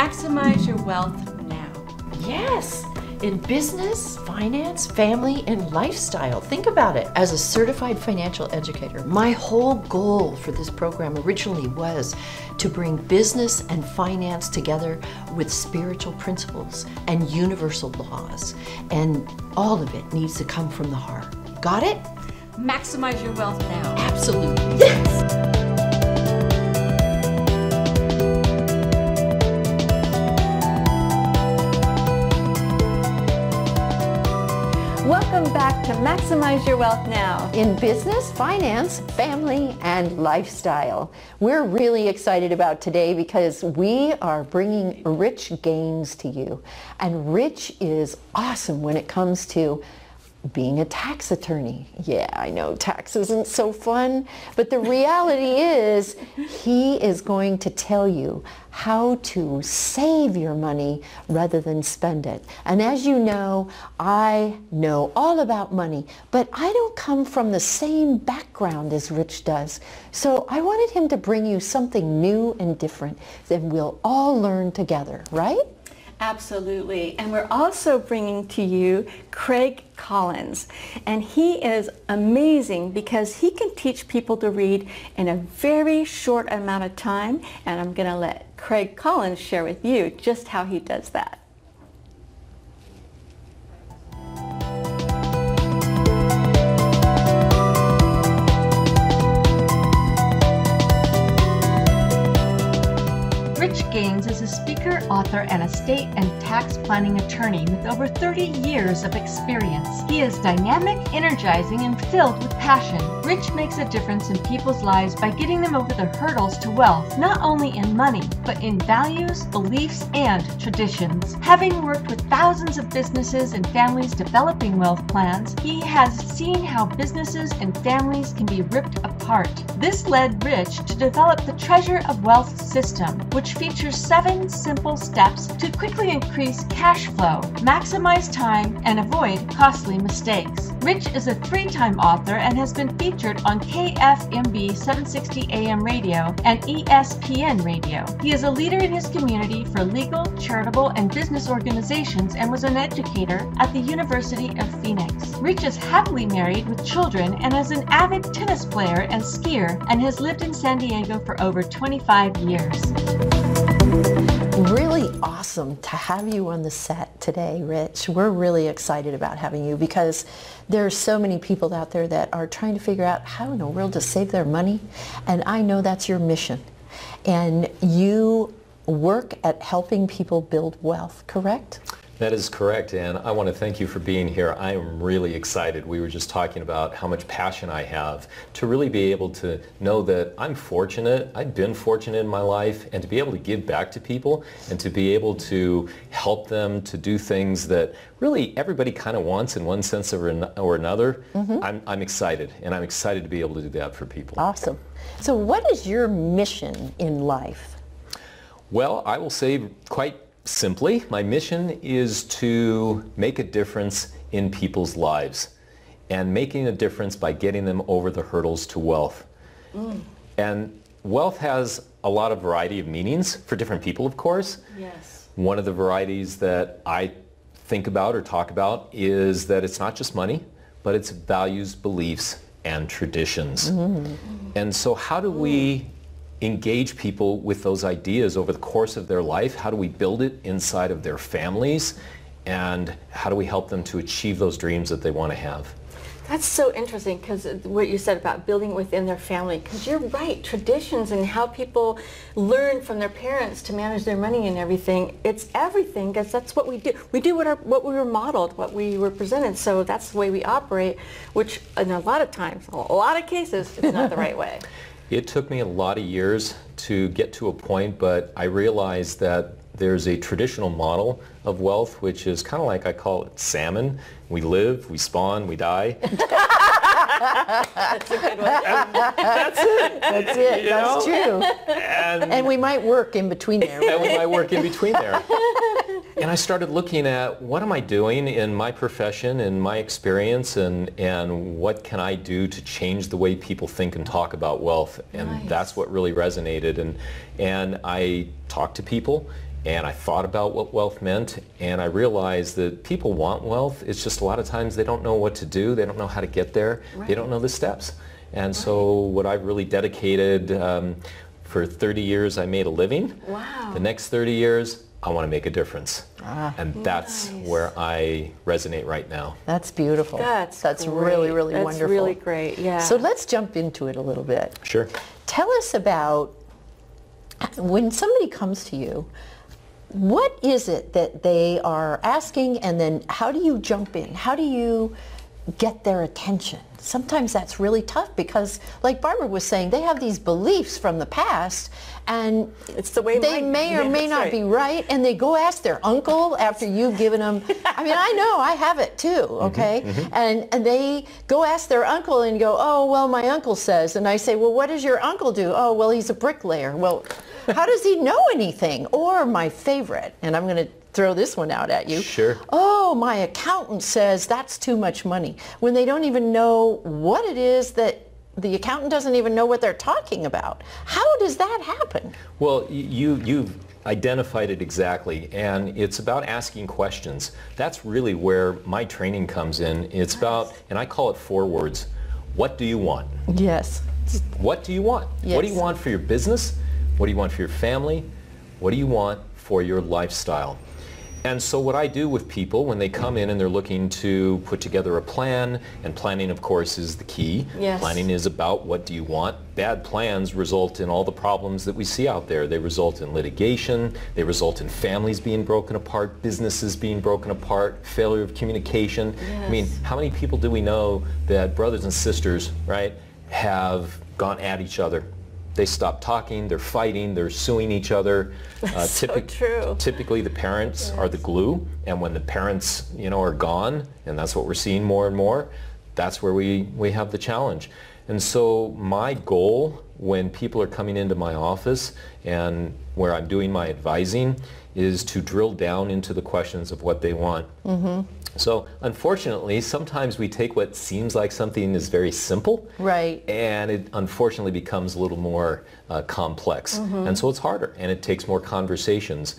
Maximize your wealth now. Yes, in business, finance, family, and lifestyle. Think about it. As a certified financial educator, my whole goal for this program originally was to bring business and finance together with spiritual principles and universal laws. And all of it needs to come from the heart. Got it? Maximize your wealth now. Absolutely. Yes! Welcome back to Maximize Your Wealth Now. In business, finance, family, and lifestyle. We're really excited about today because we are bringing Rich Gaines to you. And Rich is awesome when it comes to being a tax attorney. Yeah, I know tax isn't so fun, but the reality is he is going to tell you how to save your money rather than spend it. And as you know, I know all about money, but I don't come from the same background as Rich does. So I wanted him to bring you something new and different that we'll all learn together, right? Absolutely. And we're also bringing to you Craig Collins. And he is amazing because he can teach people to read in a very short amount of time. And I'm going to let Craig Collins share with you just how he does that. Rich Gaines is a speaker, author, and estate and tax planning attorney with over 30 years of experience. He is dynamic, energizing, and filled with passion. Rich makes a difference in people's lives by getting them over the hurdles to wealth, not only in money, but in values, beliefs, and traditions. Having worked with thousands of businesses and families developing wealth plans, he has seen how businesses and families can be ripped apart. This led Rich to develop the Treasure of Wealth system, which features 7 simple steps to quickly increase cash flow, maximize time, and avoid costly mistakes. Rich is a 3-time author and has been featured on KFMB 760 AM radio and ESPN radio. He is a leader in his community for legal, charitable, and business organizations and was an educator at the University of Phoenix. Rich is happily married with children and is an avid tennis player and skier and has lived in San Diego for over 25 years. Really awesome to have you on the set today, Rich. We're really excited about having you because there are so many people out there that are trying to figure out how in the world to save their money, and I know that's your mission. And you work at helping people build wealth, correct? That is correct, and I want to thank you for being here. I am really excited. We were just talking about how much passion I have to really be able to know that I'm fortunate. I've been fortunate in my life, and to be able to give back to people and to be able to help them to do things that really everybody kind of wants in one sense or another. I'm excited, and I'm excited to be able to do that for people. Awesome. So what is your mission in life? Well, I will say quite simply, my mission is to make a difference in people's lives and making a difference by getting them over the hurdles to wealth. And wealth has a lot of variety of meanings for different people, of course. Yes. One of the varieties that I think about or talk about is that it's not just money, but it's values, beliefs, and traditions. And so how do we engage people with those ideas over the course of their life? How do we build it inside of their families? And how do we help them to achieve those dreams that they want to have? That's so interesting because what you said about building within their family, because you're right, traditions and how people learn from their parents to manage their money and everything, it's everything because that's what we do. We do what we were modeled, what we were presented, so that's the way we operate, which in a lot of times, a lot of cases, it's not the right way. It took me a lot of years to get to a point, but I realized that there's a traditional model of wealth, which is kind of like, I call it salmon. We live, we spawn, we die. That's a good one. That's it. That's it. That's true. And we might work in between there. And we might work in between there. And I started looking at what am I doing in my profession and my experience, and what can I do to change the way people think and talk about wealth. And Nice. That's what really resonated. And I talked to people, And I thought about what wealth meant, and I realized that people want wealth. It's just a lot of times they don't know what to do. They don't know how to get there. Right. They don't know the steps. And so what I've really dedicated, for 30 years I made a living. Wow. The next 30 years, I want to make a difference. And that's Nice. where I resonate right now. That's beautiful. That's really, great. really That's wonderful. really great, yeah. So let's jump into it a little bit. Sure. Tell us about when somebody comes to you, what is it that they are asking, and then how do you jump in? How do you get their attention? Sometimes that's really tough because, like Barbara was saying, they have these beliefs from the past, and It's the way they may or may that's not right. be right, and they go ask their uncle after you've given them. I mean, I know, I have it too, okay? And they go ask their uncle and go, oh, well, my uncle says. And I say, well, what does your uncle do? Oh, well, he's a bricklayer. Well, how does he know anything? Or my favorite, and I'm going to throw this one out at you. Sure. Oh, my accountant says that's too much money. When they don't even know what it is that the accountant doesn't even know what they're talking about. How does that happen? Well, you've identified it exactly, and it's about asking questions. That's really where my training comes in. It's about, and I call it 4 words. What do you want? Yes. What do you want? Yes. What do you want for your business? What do you want for your family? What do you want for your lifestyle? And so what I do with people when they come in and they're looking to put together a plan, and planning of course is the key. Yes. Planning is about what do you want. Bad plans result in all the problems that we see out there. They result in litigation, they result in families being broken apart, businesses being broken apart, failure of communication. Yes. I mean, how many people do we know that brothers and sisters, right, have gone at each other? They stop talking, they're fighting, they're suing each other. So true. Typically the parents are the glue, and when the parents, are gone, and that's what we're seeing more and more, that's where we have the challenge. And so my goal when people are coming into my office and where I'm doing my advising is to drill down into the questions of what they want. So unfortunately, sometimes we take what seems like something is very simple, Right. and it unfortunately becomes a little more complex. And so it's harder, and it takes more conversations.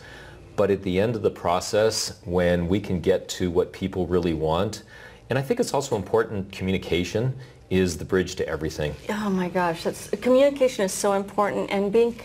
But at the end of the process, when we can get to what people really want, and I think it's also important, communication is the bridge to everything. Oh my gosh, communication is so important, and being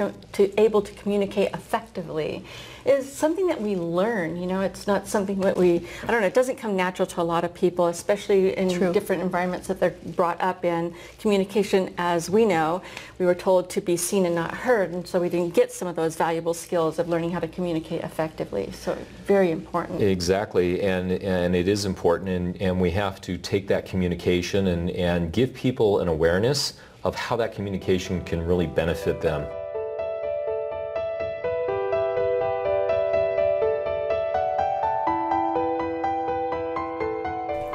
able to communicate effectively is something that we learn. It's not something that it doesn't come natural to a lot of people, especially in True. different environments that they're brought up in. Communication, as we know, we were told to be seen and not heard, and so we didn't get some of those valuable skills of learning how to communicate effectively. So very important. Exactly, and it is important, and we have to take that communication and give people an awareness of how that communication can really benefit them.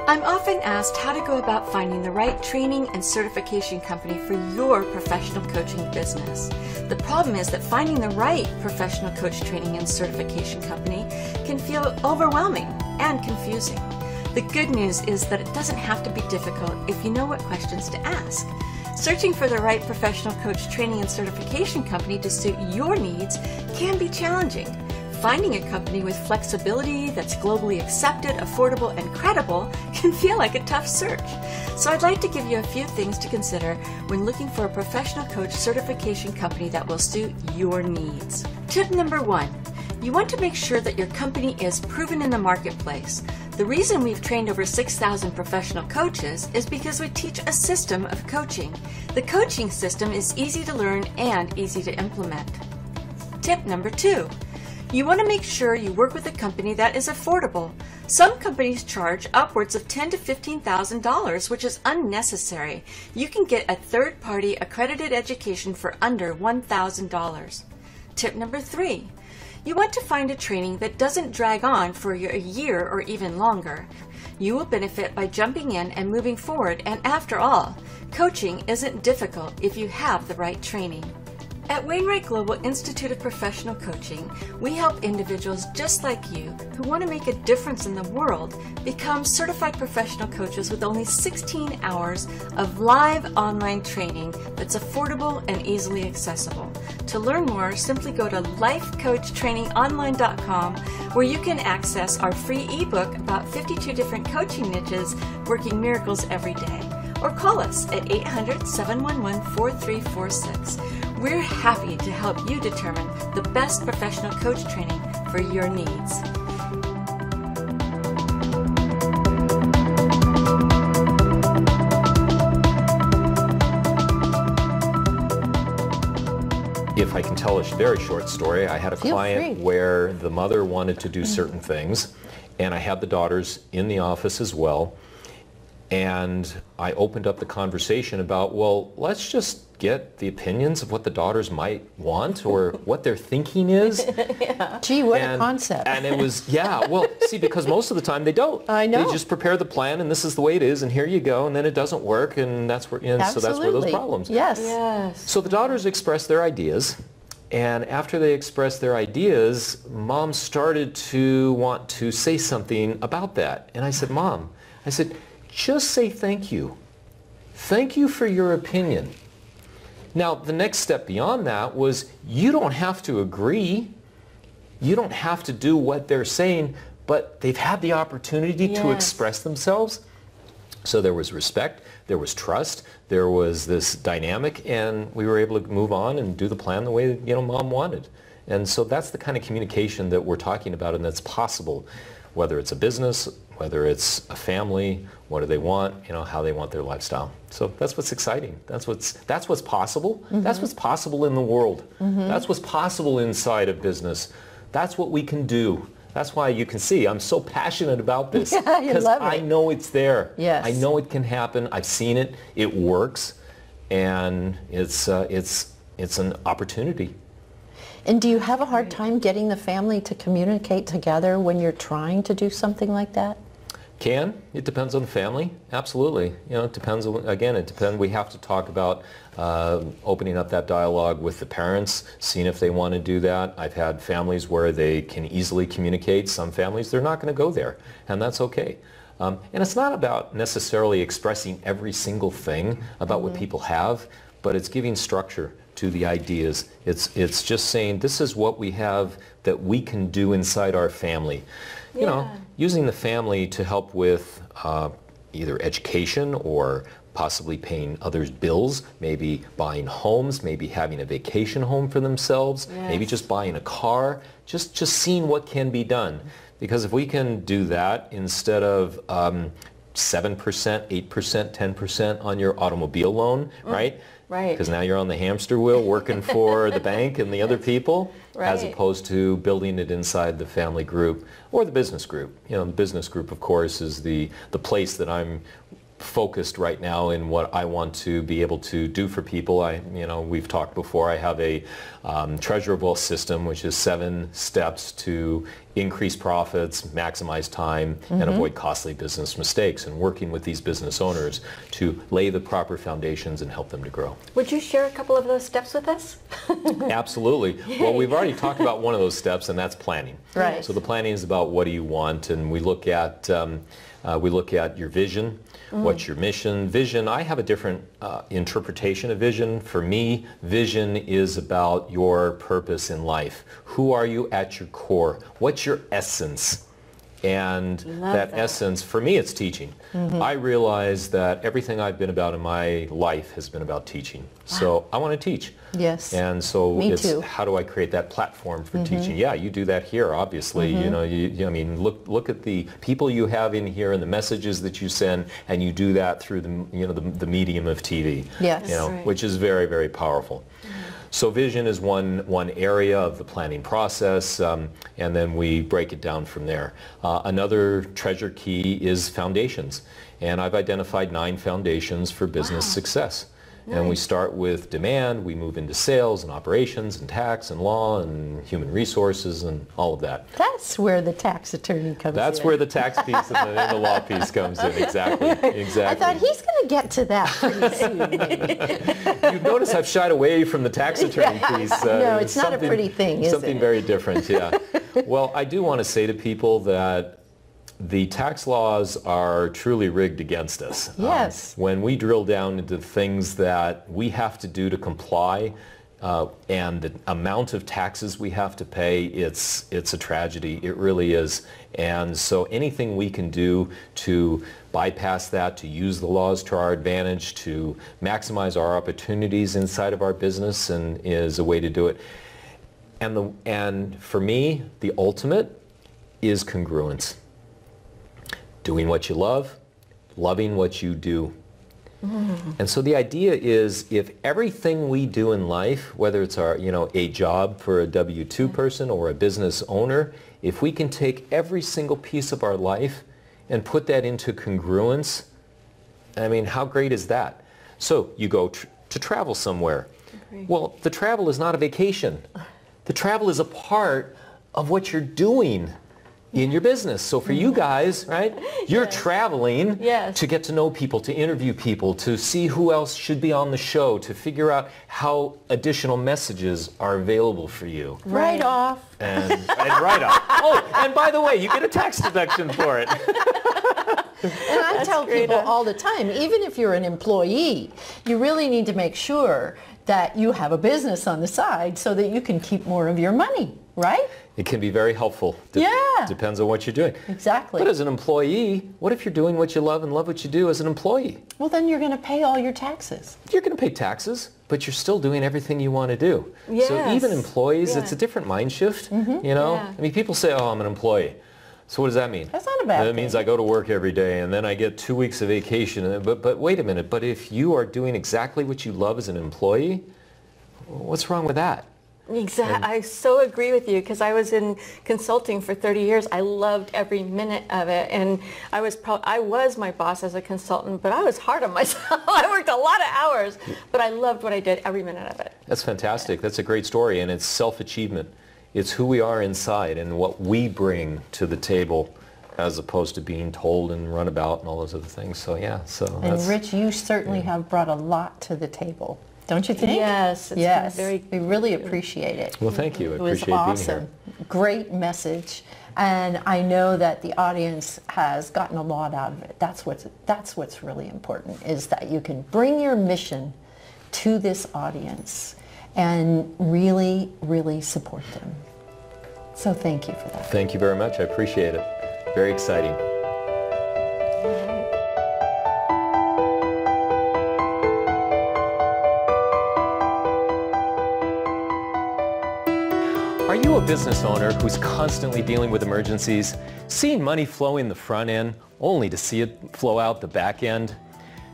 I'm often asked how to go about finding the right training and certification company for your professional coaching business. The problem is that finding the right professional coach training and certification company can feel overwhelming and confusing. The good news is that it doesn't have to be difficult if you know what questions to ask. Searching for the right professional coach training and certification company to suit your needs can be challenging. Finding a company with flexibility that's globally accepted, affordable, and credible can feel like a tough search. So I'd like to give you a few things to consider when looking for a professional coach certification company that will suit your needs. Tip number 1. You want to make sure that your company is proven in the marketplace. The reason we've trained over 6,000 professional coaches is because we teach a system of coaching. The coaching system is easy to learn and easy to implement. Tip number 2. You want to make sure you work with a company that is affordable. Some companies charge upwards of $10,000 to $15,000, which is unnecessary. You can get a third-party accredited education for under $1,000. Tip number 3. You want to find a training that doesn't drag on for a year or even longer. You will benefit by jumping in and moving forward, and after all, coaching isn't difficult if you have the right training. At Wainwright Global Institute of Professional Coaching, we help individuals just like you who want to make a difference in the world become certified professional coaches with only 16 hours of live online training that's affordable and easily accessible. To learn more, simply go to lifecoachtrainingonline.com, where you can access our free ebook about 52 different coaching niches working miracles every day. Or call us at 800-711-4346. We're happy to help you determine the best professional coach training for your needs. If I can tell a very short story, I had a client where the mother wanted to do certain things, and I had the daughters in the office as well. And I opened up the conversation about, well, let's just get the opinions of what the daughters might want or what their thinking is. Yeah. Gee, what a concept. And it was, yeah, well, see, because most of the time they don't. I know. They just prepare the plan, and this is the way it is, and here you go, and then it doesn't work, and that's where, so that's where those problems. Yes. Yes. So the daughters expressed their ideas. And after they expressed their ideas, Mom started to want to say something about that. And I said, Mom, I said, just say thank you. Thank you for your opinion. Now, the next step beyond that was you don't have to agree. You don't have to do what they're saying, but they've had the opportunity to express themselves. So there was respect, there was trust, there was this dynamic, and we were able to move on and do the plan the way, Mom wanted. And so that's the kind of communication that we're talking about, and that's possible, whether it's a business, whether it's a family, what do they want, how they want their lifestyle. So that's what's exciting. That's what's possible. Mm-hmm. That's what's possible in the world. Mm-hmm. That's what's possible inside of business. That's what we can do. That's why you can see I'm so passionate about this, because I know it's there. Yes. I know it can happen. I've seen it. It works, and it's an opportunity. And do you have a hard time getting the family to communicate together when you're trying to do something like that? It depends on the family. Absolutely. It depends. Again, it depends. We have to talk about opening up that dialogue with the parents, seeing if they want to do that. I've had families where they can easily communicate. Some families, they're not going to go there, and that's okay. And it's not about necessarily expressing every single thing about what people have, but it's giving structure to the ideas. It's just saying this is what we have that we can do inside our family. Using the family to help with either education or possibly paying others' bills, maybe buying homes, maybe having a vacation home for themselves, maybe just buying a car, just seeing what can be done. Because if we can do that instead of 7%, 8%, 10% on your automobile loan, right? Right. Because now you're on the hamster wheel working for the bank and the other people, as opposed to building it inside the family group or the business group. The business group, of course, is the place that I'm focused right now in what I want to be able to do for people. We've talked before, I have a treasurable system, which is 7 steps to increase profits, maximize time, and avoid costly business mistakes, and working with these business owners to lay the proper foundations and help them to grow. Would you share a couple of those steps with us? Absolutely. Well, we've already talked about one of those steps, and that's planning. Right. So the planning is about what do you want, and we look at your vision. What's your mission? Vision, I have a different interpretation of vision. For me, vision is about your purpose in life. Who are you at your core? What's your essence? And that essence, for me, it's teaching. I realize that everything I've been about in my life has been about teaching. So I want to teach. Yes. And so Me it's too. how do I create that platform for teaching? Yeah, you do that here, obviously. Look at the people you have in here and the messages that you send, and you do that through the medium of TV. Yes. Which is very, very powerful. So vision is one area of the planning process, and then we break it down from there. Another treasure key is foundations, and I've identified 9 foundations for business success. And we start with demand, we move into sales and operations and tax and law and human resources and all of that. That's where the tax attorney comes in. That's where the tax piece and the law piece comes in. Exactly. I thought he's going to get to that pretty soon. Maybe. You notice I've shied away from the tax attorney piece. No, it's not a pretty thing, is it? Something very different, yeah. Well, I do want to say to people that the tax laws are truly rigged against us. Yes. When we drill down into things that we have to do to comply and the amount of taxes we have to pay, it's a tragedy. It really is. And so anything we can do to bypass that, to use the laws to our advantage, to maximize our opportunities inside of our business and is a way to do it. And for me, the ultimate is congruence. Doing what you love, loving what you do. And so the idea is if everything we do in life, whether it's our, a job for a W-2 person or a business owner, if we can take every single piece of our life and put that into congruence, I mean, how great is that? So you go to travel somewhere. Well, the travel is not a vacation. The travel is a part of what you're doing in your business. So for you guys, right, you're traveling to get to know people, to interview people, to see who else should be on the show, to figure out how additional messages are available for you. Right off. And right off. Oh, and by the way, you get a tax deduction for it. And I tell people all the time, even if you're an employee, you really need to make sure that you have a business on the side so that you can keep more of your money, right? It can be very helpful. Depends on what you're doing. Exactly. But as an employee, what if you're doing what you love and love what you do as an employee? Well, then you're going to pay all your taxes. You're going to pay taxes, but you're still doing everything you want to do. Yes. So even employees, it's a different mind shift, I mean, people say, oh, I'm an employee. So what does that mean? That's not a bad thing. That means I go to work every day and then I get 2 weeks of vacation. But wait a minute, but if you are doing exactly what you love as an employee, what's wrong with that? Exactly. I so agree with you because I was in consulting for 30 years. I loved every minute of it, and I was my boss as a consultant, but I was hard on myself. I worked a lot of hours, but I loved what I did every minute of it. That's fantastic. That's a great story, and it's self-achievement. It's who we are inside and what we bring to the table as opposed to being told and run about and all those other things. So yeah. And Rich, you certainly have brought a lot to the table. Don't you think? Yes. We really appreciate it. Well, thank you. I appreciate being here. Great message. And I know that the audience has gotten a lot out of it. That's what's really important, is that you can bring your mission to this audience and really, really support them. So thank you for that. Thank you very much. I appreciate it. Very exciting. Are you a business owner who's constantly dealing with emergencies, seeing money flow in the front end only to see it flow out the back end?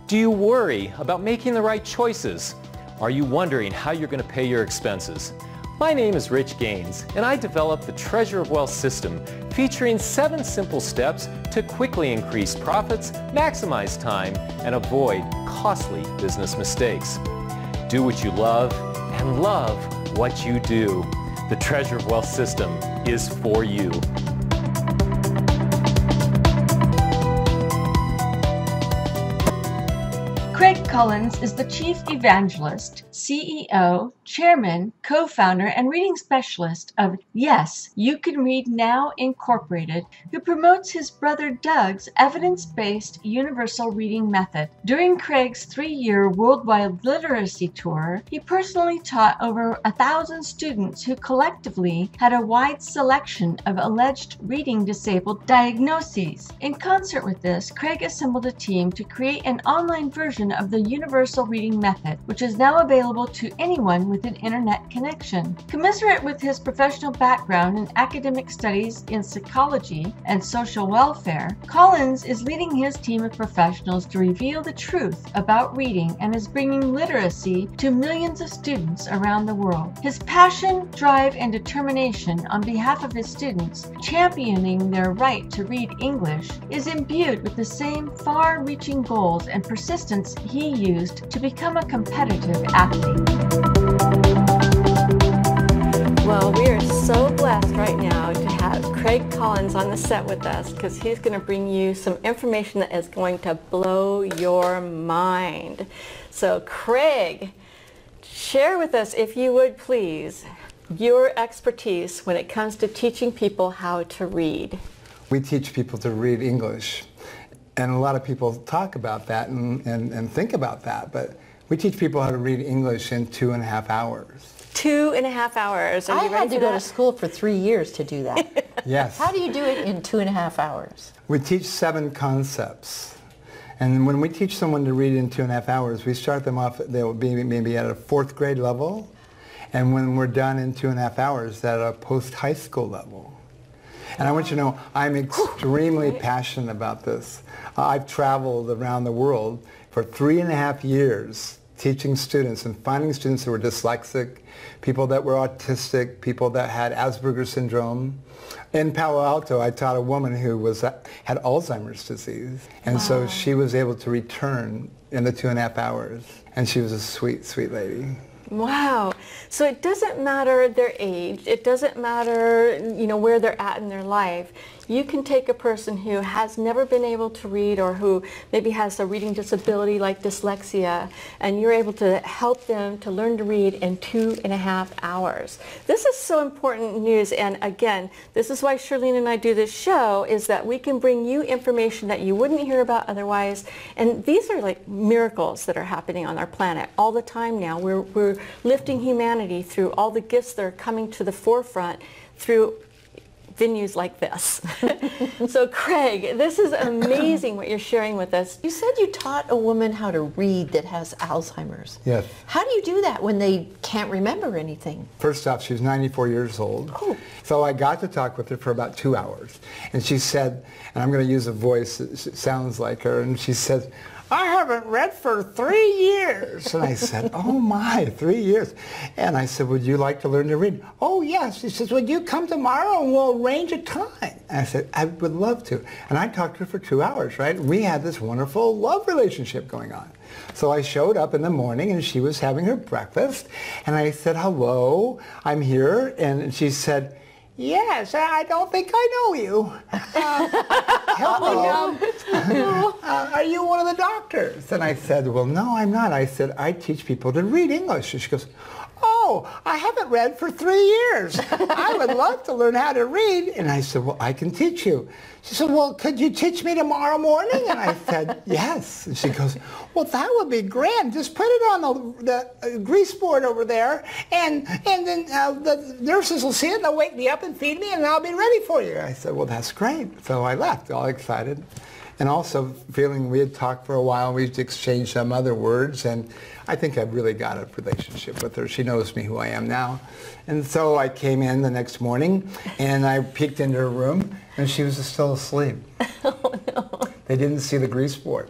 Do you worry about making the right choices? Are you wondering how you're going to pay your expenses? My name is Rich Gaines, and I developed the Treasure of Wealth system featuring 7 simple steps to quickly increase profits, maximize time, and avoid costly business mistakes. Do what you love and love what you do. The Treasure of Wealth system is for you. Craig Collins is the Chief Evangelist, CEO, Chairman, Co-founder, and Reading Specialist of Yes, You Can Read Now Incorporated, who promotes his brother Doug's evidence-based universal reading method. During Craig's 3-year worldwide literacy tour, he personally taught over 1,000 students who collectively had a wide selection of alleged reading disabled diagnoses. In concert with this, Craig assembled a team to create an online version of the universal reading method, which is now available to anyone with an internet connection. Commensurate with his professional background in academic studies in psychology and social welfare, Collins is leading his team of professionals to reveal the truth about reading and is bringing literacy to millions of students around the world. His passion, drive, and determination on behalf of his students, championing their right to read English, is imbued with the same far-reaching goals and persistence he used to become a competitive athlete. Well, we are so blessed right now to have Craig Collins on the set with us because he's going to bring you some information that is going to blow your mind. So Craig, share with us, if you would please, your expertise when it comes to teaching people how to read. We teach people to read English, and a lot of people talk about that and think about that, but we teach people how to read English in 2.5 hours. 2.5 hours. Are I you ready had to for go that? to school for 3 years to do that. Yes. How do you do it in 2.5 hours? We teach 7 concepts. And when we teach someone to read in 2.5 hours, we start them off, they'll be maybe at a 4th grade level. And when we're done in 2.5 hours, they're at a post-high school level. And I want you to know, I'm extremely passionate about this. I've traveled around the world for 3.5 years teaching students and finding students who were dyslexic, people that were autistic, people that had Asperger's syndrome. In Palo Alto, I taught a woman who had Alzheimer's disease. And so she was able to return in the 2.5 hours. And she was a sweet, sweet lady. Wow. So it doesn't matter their age. It doesn't matter, where they're at in their life. You can take a person who has never been able to read or who maybe has a reading disability like dyslexia, and you're able to help them to learn to read in 2.5 hours. This is so important news, and again, this is why Shirlene and I do this show, is that we can bring you information that you wouldn't hear about otherwise, and these are like miracles that are happening on our planet all the time now. We're lifting humanity through all the gifts that are coming to the forefront through venues like this. So Craig, this is amazing what you're sharing with us. You said you taught a woman how to read that has Alzheimer's. Yes. How do you do that when they can't remember anything? First off, she was 94 years old. Oh. So I got to talk with her for about 2 hours. And she said, and I'm going to use a voice that sounds like her, and she said, I haven't read for 3 years. And I said, oh my, 3 years. And I said, would you like to learn to read? Oh yes. She says, would you come tomorrow and we'll arrange a time? And I said, I would love to. And I talked to her for 2 hours, right? We had this wonderful love relationship going on. So I showed up in the morning and she was having her breakfast. And I said, hello, I'm here. And she said, yes, I don't think I know you. Hello. Are you one of the doctors? And I said, well, no, I'm not. I said, I teach people to read English. And she goes, oh, I haven't read for 3 years. I would love to learn how to read. And I said, well, I can teach you. She said, well, could you teach me tomorrow morning? And I said, yes. And she goes, well, that would be grand. Just put it on the grease board over there, and then the nurses will see it, and they'll wake me up and feed me, and I'll be ready for you. I said, well, that's great. So I left, all excited. And also feeling we had talked for a while, we'd exchanged some other words, and I think I've really got a relationship with her. She knows me who I am now. And so I came in the next morning, and I peeked into her room, and she was still asleep. Oh, no. They didn't see the grease board.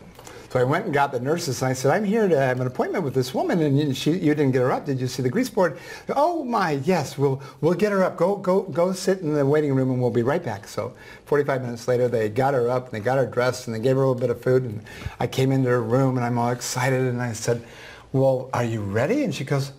So I went and got the nurses, and I said, I'm here to have an appointment with this woman, and you didn't get her up. Did you see the grease board? Oh my, yes, we'll get her up. Go sit in the waiting room, and we'll be right back. So 45 minutes later, they got her up, and they got her dressed, and they gave her a little bit of food, and I came into her room, and I'm all excited, and I said, well, are you ready? And she goes,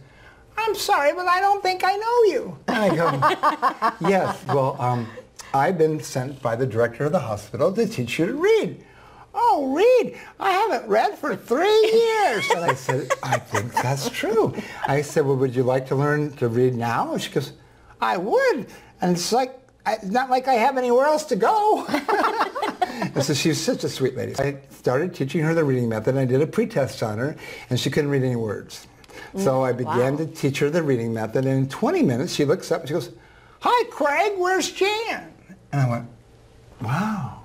I'm sorry, but I don't think I know you. And I go, yes, well, I've been sent by the director of the hospital to teach you to read. Oh, read? I haven't read for 3 years. And I said, I think that's true. I said, well, would you like to learn to read now? And she goes, I would. And it's like, it's not like I have anywhere else to go. And so she's such a sweet lady. I started teaching her the reading method, and I did a pretest on her, and she couldn't read any words. So I began to teach her the reading method, and in 20 minutes, she looks up and she goes, hi, Craig, where's Jan? And I went, wow.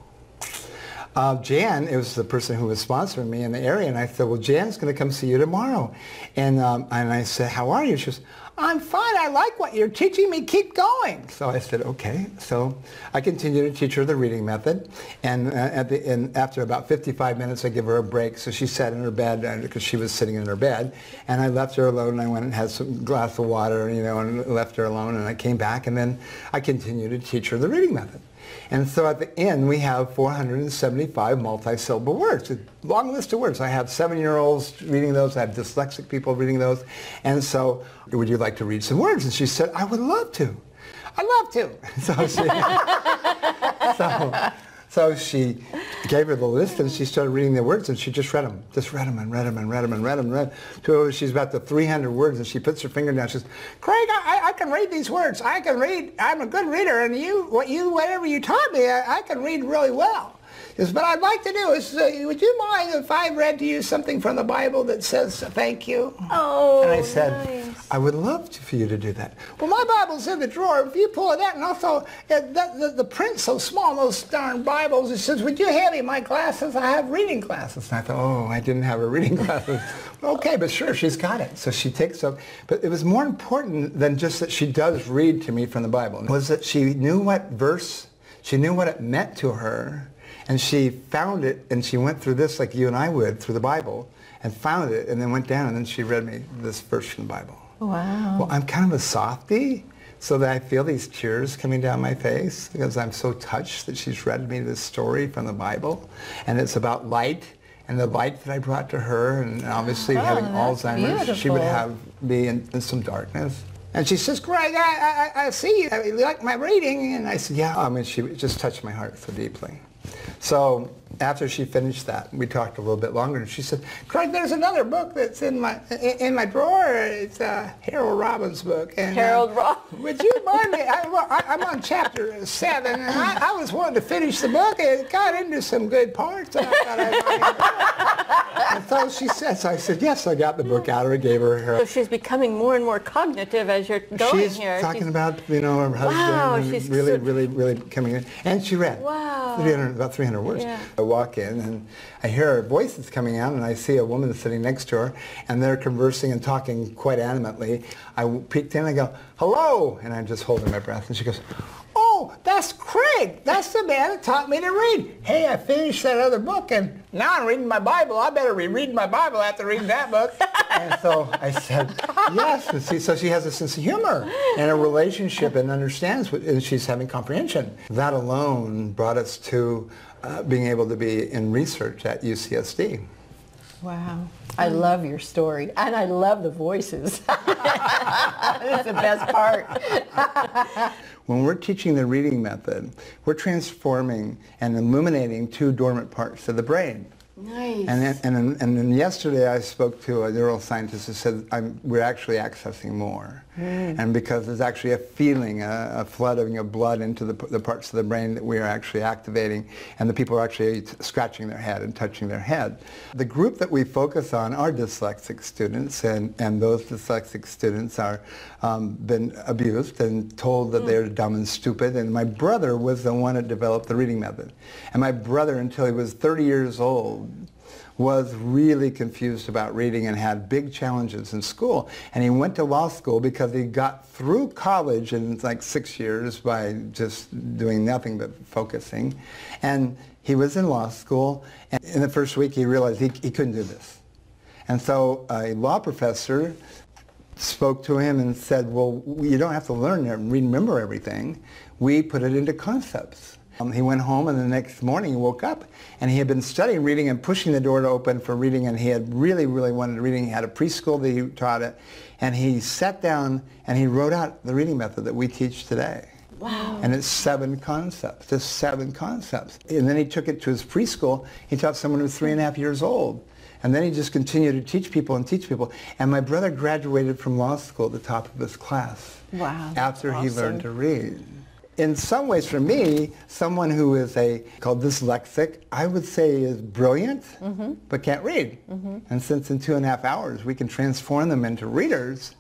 Jan, it was the person who was sponsoring me in the area, and I said, well, Jan's going to come see you tomorrow. And I said, how are you? She goes, I'm fine. I like what you're teaching me. Keep going. So I said, okay. So I continued to teach her the reading method, and after about 55 minutes, I give her a break. So she sat in her bed because she was sitting in her bed, and I left her alone. And I went and had some glass of water, and left her alone. And I came back, and then I continued to teach her the reading method. And so at the end, we have 475 multi-syllable words, a long list of words. I have 7-year-olds reading those. I have dyslexic people reading those. And so, would you like to read some words? And she said, I would love to. I'd love to. So she gave her the list, and she started reading the words, and she just read them and read them and read them and read them and read. So she's about to 300 words, and she puts her finger down. She says, Craig, I can read these words. I can read. I'm a good reader, and whatever you taught me, I can read really well. Is what I'd like to do is, would you mind if I read to you something from the Bible that says thank you? Oh, and I said, nice. I would love for you to do that. Well, my Bible's in the drawer. If you pull it out, and also the print's so small, those darn Bibles, it says, would you hand me my glasses? I have reading glasses. And I thought, oh, I didn't have her reading glasses. Okay, but sure, she's got it. So she takes up, but it was more important than just that she does read to me from the Bible. It was that she knew what verse, she knew what it meant to her, and she found it, and she went through this like you and I would, through the Bible, and found it, and then went down, and then she read me this verse from the Bible. Wow. Well, I'm kind of a softie, so that I feel these tears coming down my face because I'm so touched that she's read me this story from the Bible, and it's about light, and the light that I brought to her, and obviously having Alzheimer's, beautiful. she would have me in some darkness. And she says, Greg, I see you like my reading, and I said, yeah. I mean, she just touched my heart so deeply. So after she finished that, we talked a little bit longer, and she said, Craig, there's another book that's in my drawer. It's Harold Robbins' book. And, Harold Robbins. Would you mind me? I'm on chapter 7, and I was wanting to finish the book, and it got into some good parts. And I thought I might. And so she said, so I said, yes, I got the book out, or gave her. So she's becoming more and more cognitive as you're going she's here. Talking about, her husband, Wow, and she's really coming in. And she read. Wow. About 300 words. Yeah. I walk in, and I hear her voices coming out, and I see a woman sitting next to her, and they're conversing and talking quite animately. I peeked in, and I go, hello, and I'm just holding my breath, and she goes, oh, that's Craig. That's the man that taught me to read. Hey, I finished that other book, and now I'm reading my Bible. I better be reading my Bible after reading that book. And so I said, yes. And so she has a sense of humor and a relationship and understands and she's having comprehension. That alone brought us to being able to be in research at UCSD. Wow. I love your story, and I love the voices. That's the best part. When we're teaching the reading method, we're transforming and illuminating 2 dormant parts of the brain. Nice. And then yesterday I spoke to a neuroscientist who said we're actually accessing more. And because there's actually a feeling, a flooding of blood into the parts of the brain that we are actually activating, and the people are actually scratching their head and touching their head. The group that we focus on are dyslexic students, and those dyslexic students are been abused and told that they're dumb and stupid. And my brother was the one that developed the reading method. And my brother, until he was 30 years old, was really confused about reading and had big challenges in school. And he went to law school because he got through college in like 6 years by just doing nothing but focusing. And he was in law school, and in the first week he realized he couldn't do this. And so a law professor spoke to him and said, well, you don't have to learn and remember everything. We put it into concepts. He went home, and the next morning he woke up, and he had been studying reading and pushing the door to open for reading, and he had really wanted reading. He had a preschool that he taught it, and he sat down and he wrote out the reading method that we teach today. Wow. And it's 7 concepts, just 7 concepts. And then he took it to his preschool. He taught someone who was 3.5 years old. And then he just continued to teach people and teach people. And my brother graduated from law school at the top of his class. Wow. After he Awesome. learned to read. In some ways, for me, someone who is called dyslexic, I would say is brilliant, but can't read. And since in 2.5 hours we can transform them into readers,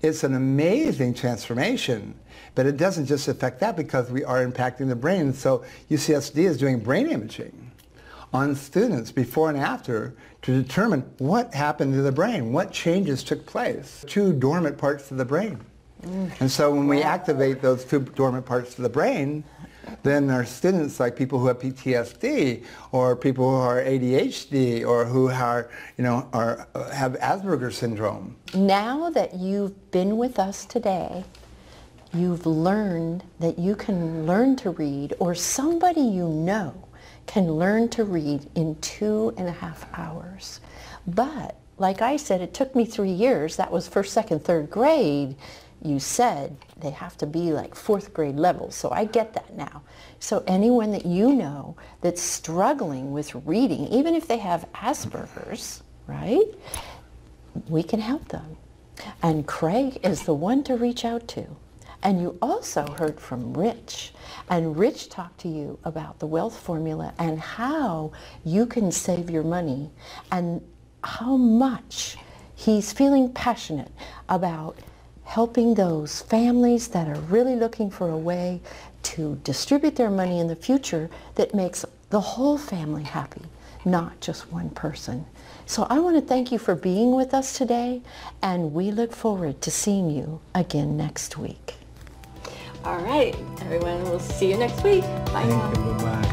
it's an amazing transformation. But it doesn't just affect that, because we are impacting the brain. So UCSD is doing brain imaging on students before and after to determine what happened to the brain, what changes took place. 2 dormant parts of the brain. And so when we activate those 2 dormant parts of the brain, then our students, like people who have PTSD, or people who are ADHD, or who are, have Asperger's syndrome. Now that you've been with us today, you've learned that you can learn to read, or somebody you know can learn to read in 2.5 hours. But like I said, it took me 3 years. That was first, second, third grade. You said they have to be like 4th grade level, so I get that now. So anyone that you know that's struggling with reading, even if they have Asperger's, right, we can help them. And Craig is the one to reach out to. And you also heard from Rich, and Rich talked to you about the wealth formula and how you can save your money, and how much he's feeling passionate about helping those families that are really looking for a way to distribute their money in the future that makes the whole family happy, not just one person. So I want to thank you for being with us today, and we look forward to seeing you again next week. All right, everyone, we'll see you next week. Bye now. Thank you. Bye-bye.